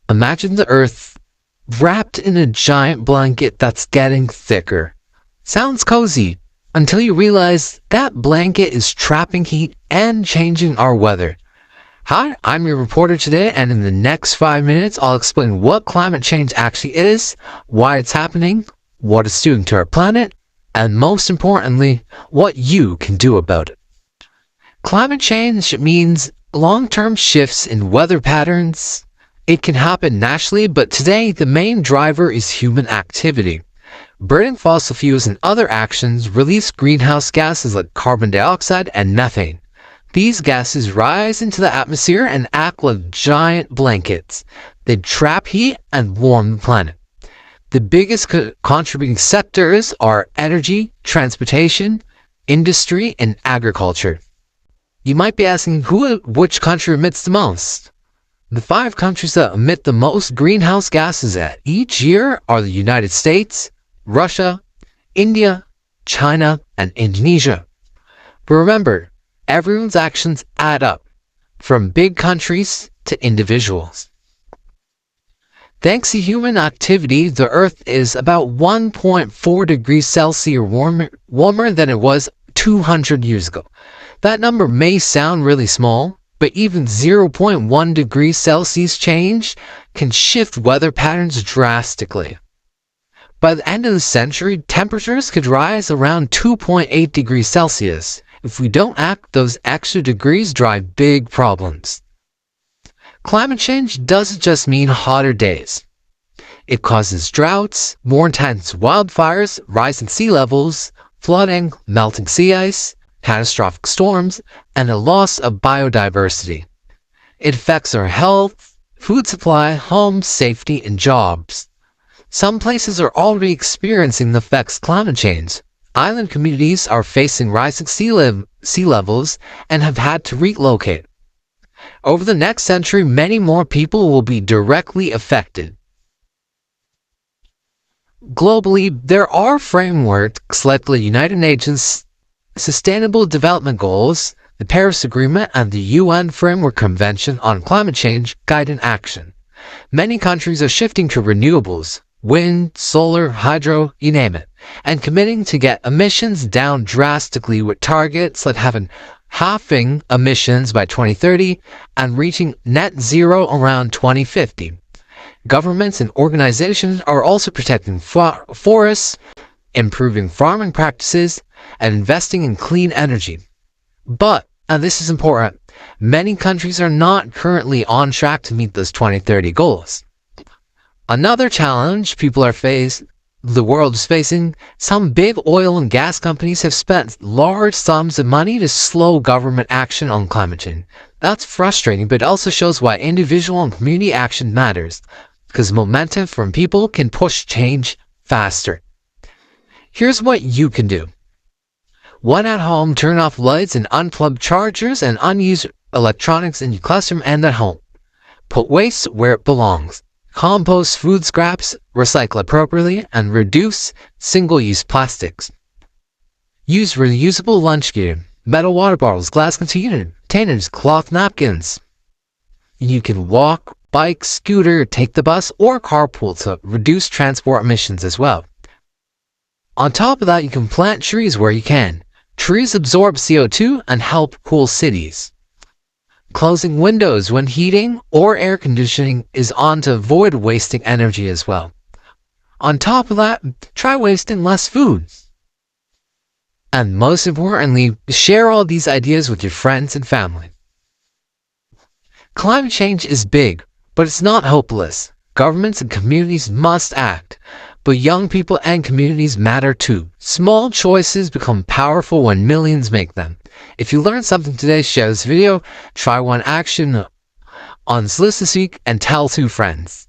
Imagine the Earth wrapped in a giant blanket that's getting thicker. Sounds cozy, until you realize that blanket is trapping heat and changing our weather. Hi, I'm your reporter today, and in the next 5 minutes, I'll explain what climate change actually is, why it's happening, what it's doing to our planet, and most importantly, what you can do about it. Climate change means long-term shifts in weather patterns. It can happen naturally, but today the main driver is human activity. Burning fossil fuels and other actions release greenhouse gases like carbon dioxide and methane. These gases rise into the atmosphere and act like giant blankets. They trap heat and warm the planet. The biggest contributing sectors are energy, transportation, industry, and agriculture. You might be asking which country emits the most. The 5 countries that emit the most greenhouse gases each year are the United States, Russia, India, China, and Indonesia. But remember, everyone's actions add up, from big countries to individuals. Thanks to human activity, the Earth is about 1.4 degrees Celsius warmer than it was 200 years ago. That number may sound really small, but even 0.1 degrees Celsius change can shift weather patterns drastically. By the end of the century, temperatures could rise around 2.8 degrees Celsius. If we don't act, those extra degrees drive big problems. Climate change doesn't just mean hotter days. It causes droughts, more intense wildfires, rising sea levels, flooding, melting sea ice, catastrophic storms, and a loss of biodiversity. It affects our health, food supply, homes, safety, and jobs. Some places are already experiencing the effects of climate change. Island communities are facing rising sea levels and have had to relocate. Over the next century, many more people will be directly affected. Globally, there are frameworks like the United Nations Sustainable Development Goals, the Paris Agreement, and the UN Framework Convention on Climate Change guiding action. Many countries are shifting to renewables, wind, solar, hydro, you name it, and committing to get emissions down drastically with targets like halving emissions by 2030 and reaching net zero around 2050. Governments and organizations are also protecting forests, improving farming practices, and investing in clean energy. But, and this is important, many countries are not currently on track to meet those 2030 goals. Another challenge the world is facing, some big oil and gas companies have spent large sums of money to slow government action on climate change. That's frustrating, but it also shows why individual and community action matters, because momentum from people can push change faster. Here's what you can do. 1 at home, turn off lights and unplug chargers and unused electronics in your classroom and at home. Put waste where it belongs. Compost food scraps, recycle appropriately, and reduce single-use plastics. Use reusable lunch gear, metal water bottles, glass containers, cloth napkins. You can walk, bike, scooter, take the bus, or carpool to reduce transport emissions as well. On top of that, you can plant trees where you can. Trees absorb CO2 and help cool cities. Closing windows when heating or air conditioning is on to avoid wasting energy as well. On top of that, try wasting less food. And most importantly, share all these ideas with your friends and family. Climate change is big, but it's not hopeless. Governments and communities must act, but young people and communities matter too. Small choices become powerful when millions make them. If you learned something today, share this video, try one action on this list this week, and tell 2 friends.